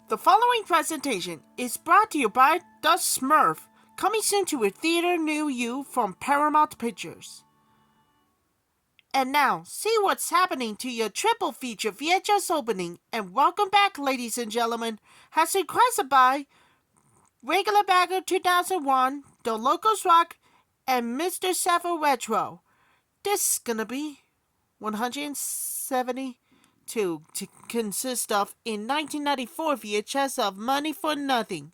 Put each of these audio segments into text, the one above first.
The following presentation is brought to you by The Smurf, coming soon to a theater near you from Paramount Pictures. And now, see what's happening to your triple feature VHS opening, and welcome back, ladies and gentlemen, as requested by RegularBadger2001 TheLogosRock and MrServoRetro. This is gonna be 172 to consist of in 1994 VHS of Money for Nothing,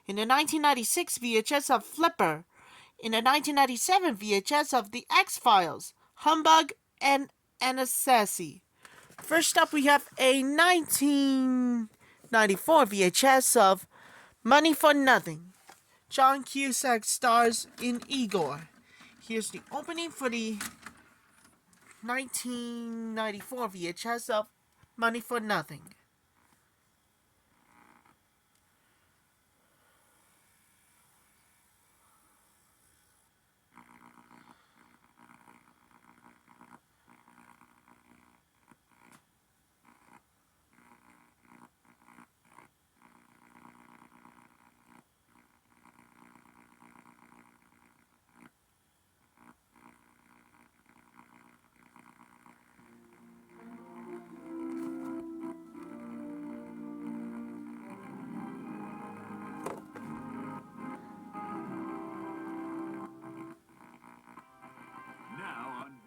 in the 1996 VHS of Flipper, in the 1997 VHS of The X-Files, Humbug, and Anasazi. First up, we have a 1994 VHS of Money for Nothing. John Cusack stars in Igor. Here's the opening for the 1994 VHS of Money for Nothing.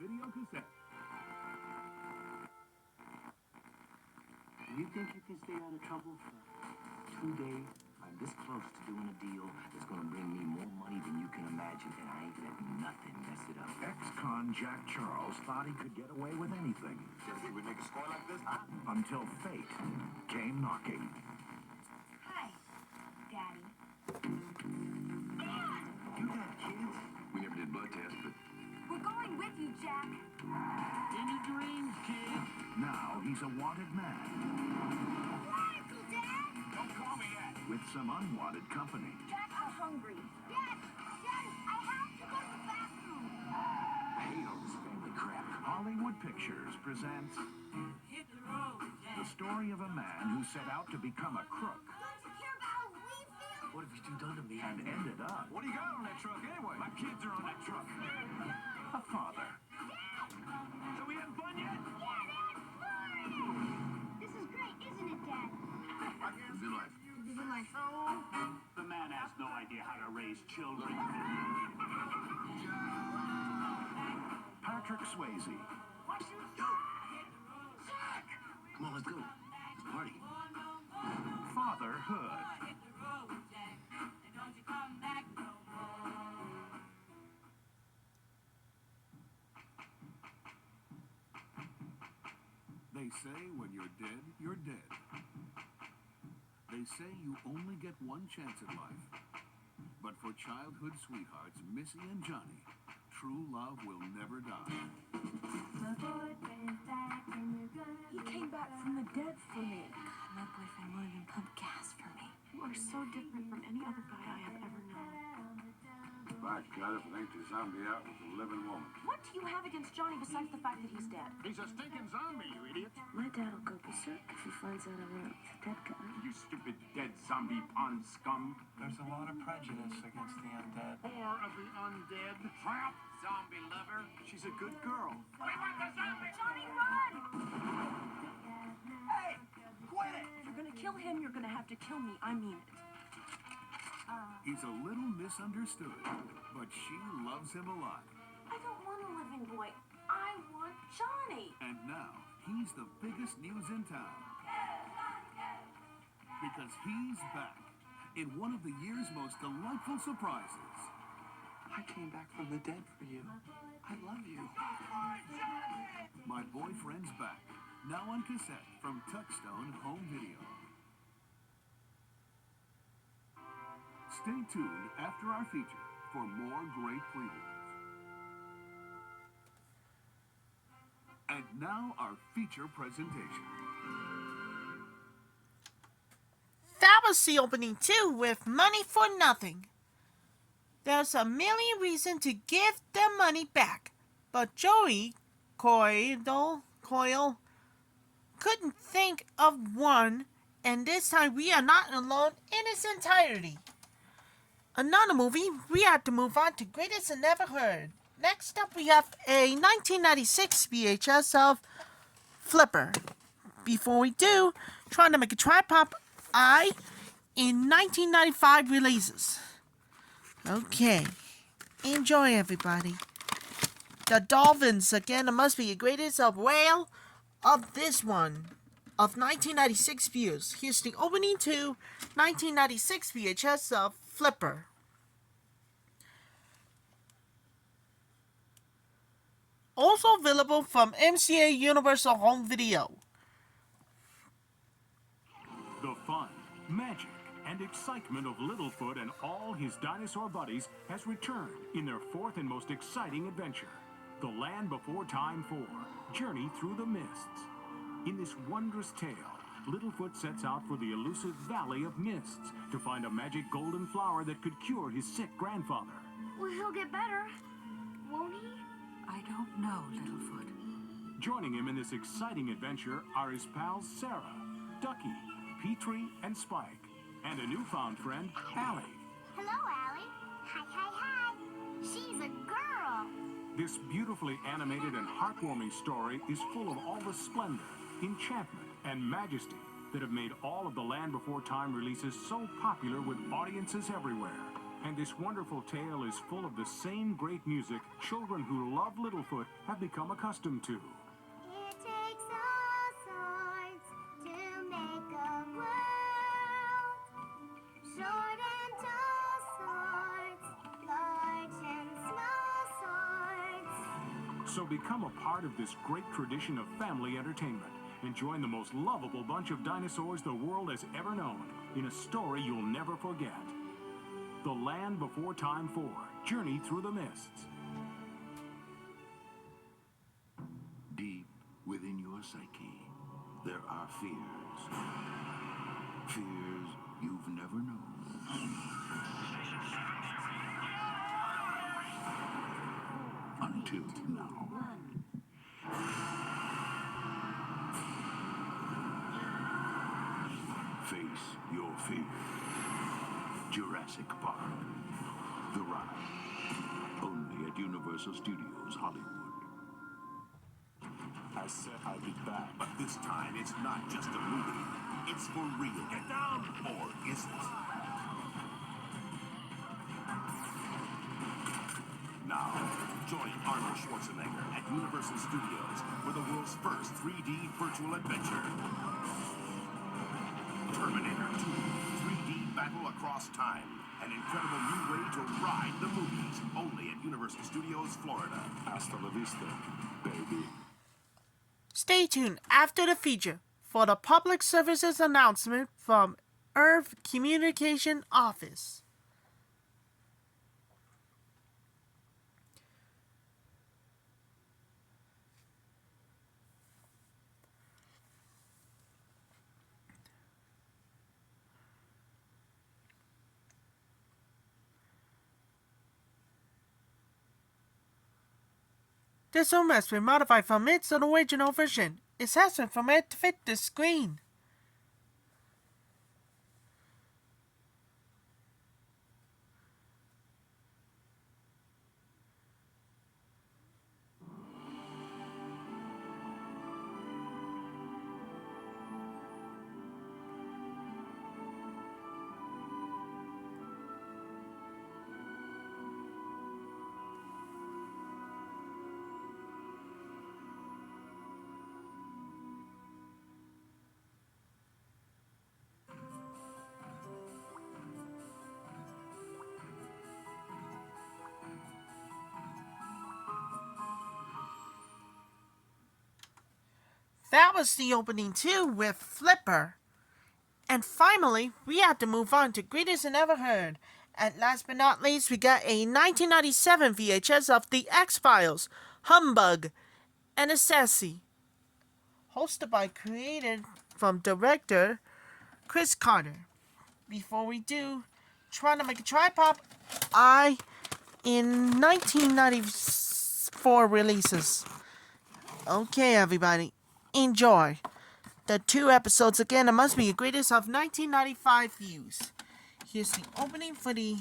Videocassette. You think you can stay out of trouble for 2 days? I'm this close to doing a deal that's going to bring me more money than you can imagine, and I ain't letting nothing mess it up. Ex-con Jack Charles thought he could get away with anything. You ever think we'd make a score like this? Until fate came knocking. Hi, Daddy. You got kids? We never did blood tests, but We're going with you, Jack. In your dreams, kid. Now he's a wanted man Radical, Dad! don't call me that. with some unwanted company. Jack, I'm hungry. Dad! Dad, I have to go to the bathroom. I hate all this family crap. Hollywood Pictures presents Hit the road, the story of a man who set out to become a crook Don't you care about how we feel? What have you done to me? and ended up What do you got on that truck anyway? My kids are on that truck. a father. So we having fun yet? Yeah, Dad, fun! This is great, isn't it, Dad? Good life. Living life. The man has no idea how to raise children. Patrick Swayze, What you do? Jack! Come on, let's go. Let's party. fatherhood. They say when you're dead, you're dead. They say you only get one chance at life. But for childhood sweethearts Missy and Johnny, true love will never die. You came back from the dead for me. My boyfriend William pumped gas for me. You are so different from any other guy I have ever known. By God, if it ain't the zombie out with a living woman. What do you have against Johnny besides the fact that he's dead? He's a stinking zombie, you idiot. My dad will go berserk if he finds out I'm out with a dead guy. You stupid dead zombie pond scum. There's a lot of prejudice against the undead. Or of the undead. Tramp. Zombie lover. She's a good girl. We want the zombie! Johnny, run! Hey! Quit it! If you're gonna kill him, you're gonna have to kill me. I mean it. He's a little misunderstood, but she loves him a lot. I don't want a living boy. I want Johnny. And now, he's the biggest news in town. Because he's back in one of the year's most delightful surprises. I came back from the dead for you. I love you. My Boyfriend's Back, now on cassette from Touchstone Home Video. Stay tuned after our feature for more great previews. And now our feature presentation. That was the opening too, with Money for Nothing. There's a million reasons to give the money back, but Joey Coyle couldn't think of one And this time we are not alone in its entirety. Another movie, we have to move on to Greatest and Never Heard. Next up we have a 1996 VHS of Flipper. Before we do, trying to make a tripod eye in 1995 releases. Okay, enjoy everybody. The Dolphins, again, it must be the greatest of whale of this one, of 1996 views. Here's the opening to 1996 VHS of Flipper. Also available from MCA Universal Home Video. The fun, magic, and excitement of Littlefoot and all his dinosaur buddies has returned in their fourth and most exciting adventure, The Land Before Time 4, Journey Through the Mists. In this wondrous tale, Littlefoot sets out for the elusive Valley of Mists to find a magic golden flower that could cure his sick grandfather. Well, he'll get better, won't he? I don't know, Littlefoot. Joining him in this exciting adventure are his pals Sarah, Ducky, Petrie, and Spike, and a newfound friend, Allie. Hello, Allie. Hi, hi, hi. She's a girl. This beautifully animated and heartwarming story is full of all the splendor, enchantment, and majesty that have made all of the Land Before Time releases so popular with audiences everywhere. And this wonderful tale is full of the same great music children who love Littlefoot have become accustomed to. It takes all sorts to make a world. Short and tall swords, large and small swords. So become a part of this great tradition of family entertainment and join the most lovable bunch of dinosaurs the world has ever known in a story you'll never forget. The Land Before Time 4, Journey Through the Mists. Deep within your psyche, there are fears. Fears you've never known. Until now. Face your fear. Jurassic Park. The Ride. Only at Universal Studios Hollywood. I said I'd be back, but this time it's not just a movie. It's for real. Get down! Or is it? Now, join Arnold Schwarzenegger at Universal Studios for the world's first 3D virtual adventure. Terminator 2, 3D battle across time. An incredible new way to ride the movies. Only at Universal Studios, Florida. Hasta la vista, baby. Stay tuned after the feature for the public services announcement from Earth Communication Office. This film has been modified from its original version. It has been formatted to fit the screen. That was the opening too with Flipper. And finally, we have to move on to Greatest and Ever Heard. And last but not least, we got a 1997 VHS of The X-Files, Humbug, Anasazi. Hosted by creator from director Chris Carter. Before we do, trying to make a tripod eye in 1994 releases. Okay, everybody. Enjoy The 2 episodes, again, it must be the greatest of 1995 views. Here's the opening for the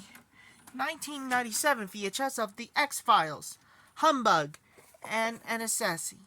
1997 VHS of The X-Files, Humbug, and Anasazi.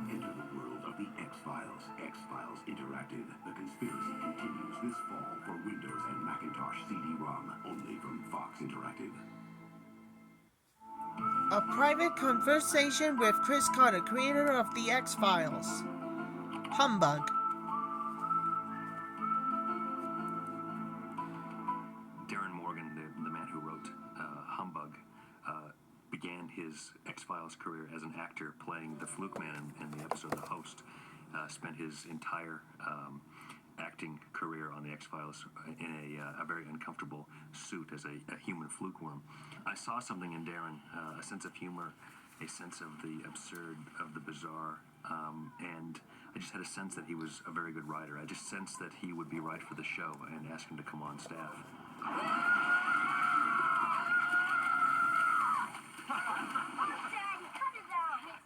Enter the world of the X-Files. X-Files Interactive. The conspiracy continues this fall for Windows and Macintosh CD-Rom. Only from Fox Interactive. A private conversation with Chris Carter, creator of The X-Files. Humbug. Darren Morgan, the man who wrote Humbug, began his X-Files career as an actor playing the Fluke Man in the episode The Host. Spent his entire acting career on the X-Files in a very uncomfortable suit as a human fluke worm. I saw something in Darren, a sense of humor, a sense of the absurd, of the bizarre, and I just had a sense that he was a very good writer. I just sensed that he would be right for the show and asked him to come on staff.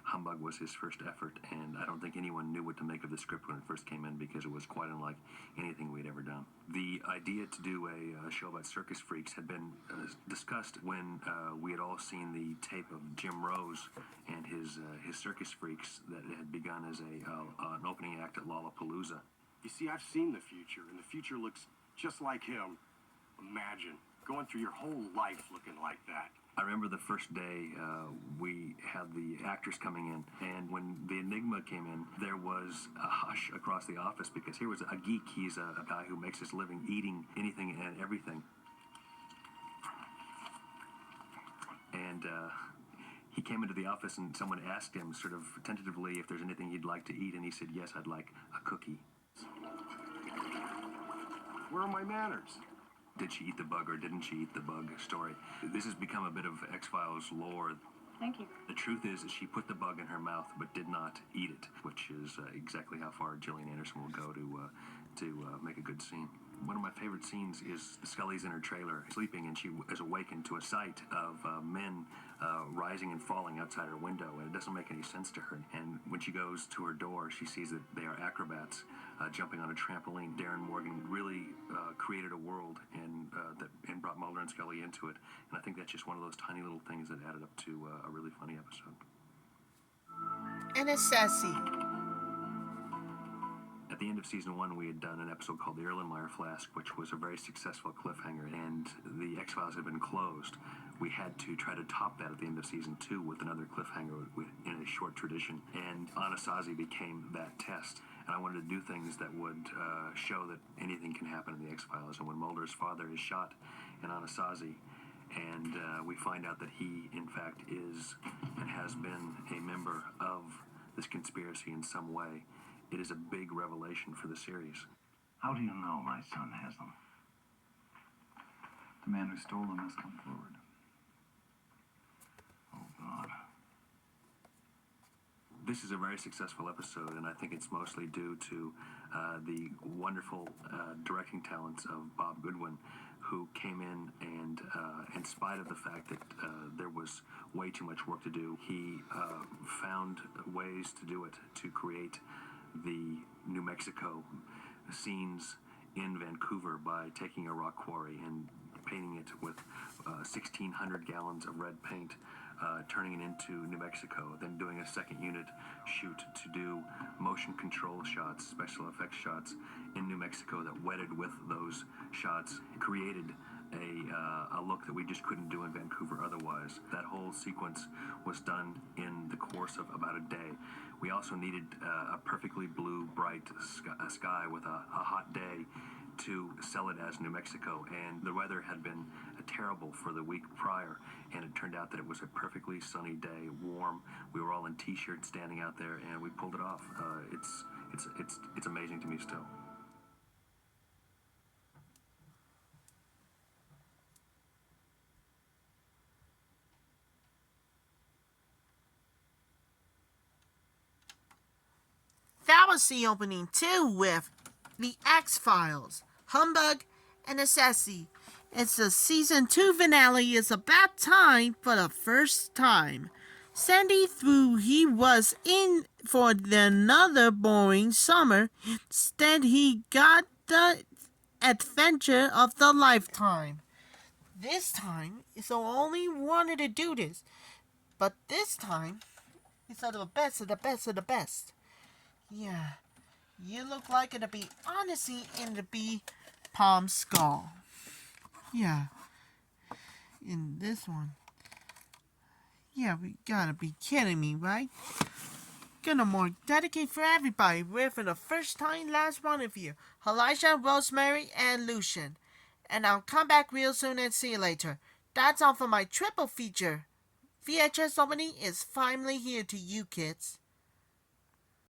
Humbug was his first effort, and I don't think anyone knew what to make of the script when it first came in because it was quite unlike anything we'd ever done. The idea to do a show about circus freaks had been discussed when we had all seen the tape of Jim Rose and his circus freaks that had begun as an opening act at Lollapalooza. You see, I've seen the future, and the future looks just like him. Imagine going through your whole life looking like that. I remember the first day we had the actors coming in, and when the Enigma came in, there was a hush across the office because here was a geek. He's a guy who makes his living eating anything and everything. And he came into the office and someone asked him sort of tentatively if there's anything he'd like to eat, and he said, yes, I'd like a cookie. Where are my manners? Did she eat the bug or didn't she eat the bug story? This has become a bit of X-Files lore. Thank you. The truth is that she put the bug in her mouth but did not eat it, which is exactly how far Gillian Anderson will go to make a good scene. One of my favorite scenes is Scully's in her trailer sleeping, and she is awakened to a sight of men rising and falling outside her window, and it doesn't make any sense to her. And when she goes to her door, she sees that they are acrobats jumping on a trampoline. Darren Morgan really created a world and brought Mulder and Scully into it, and I think that's just one of those tiny little things that added up to a really funny episode. Anasazi. At the end of season 1, we had done an episode called The Erlenmeyer Flask, which was a very successful cliffhanger, and the X-Files had been closed. We had to try to top that at the end of season 2 with another cliffhanger in a short tradition, and Anasazi became that test. And I wanted to do things that would show that anything can happen in the X-Files. And when Mulder's father is shot in Anasazi, and we find out that he, in fact, is and has been a member of this conspiracy in some way, it is a big revelation for the series. How do you know my son has them? The man who stole them has come forward. Oh, God. This is a very successful episode, and I think it's mostly due to the wonderful directing talents of Bob Goodwin, who came in spite of the fact that there was way too much work to do, he found ways to do it, to create the New Mexico scenes in Vancouver by taking a rock quarry and painting it with 1,600 gallons of red paint, turning it into New Mexico, then doing a second unit shoot to do motion control shots, special effects shots in New Mexico that wedded with those shots, created a look that we just couldn't do in Vancouver otherwise. That whole sequence was done in the course of about a day. We also needed a perfectly blue, bright sky with a hot day to sell it as New Mexico, and the weather had been terrible for the week prior, and it turned out that it was a perfectly sunny day, warm. We were all in t-shirts standing out there, and we pulled it off. It's amazing to me still. that was the opening too with The X-Files, Humbug, and Anasazi. It's the season 2 finale. It's about time for the first time. Sandy thought he was in for another boring summer. Instead, he got the adventure of the lifetime. This time, it's the only wanted to do this. But this time, it's the best of the best of the best. Yeah, you look like it'll be honestly in the bee palm skull. Yeah, in this one. Yeah, we gotta be kidding me, right? Gonna more dedicate for everybody. We're for the first time, last one of you. Elijah, Rosemary, and Lucian. And I'll come back real soon and see you later. That's all for my triple feature. VHS opening is finally here to you kids.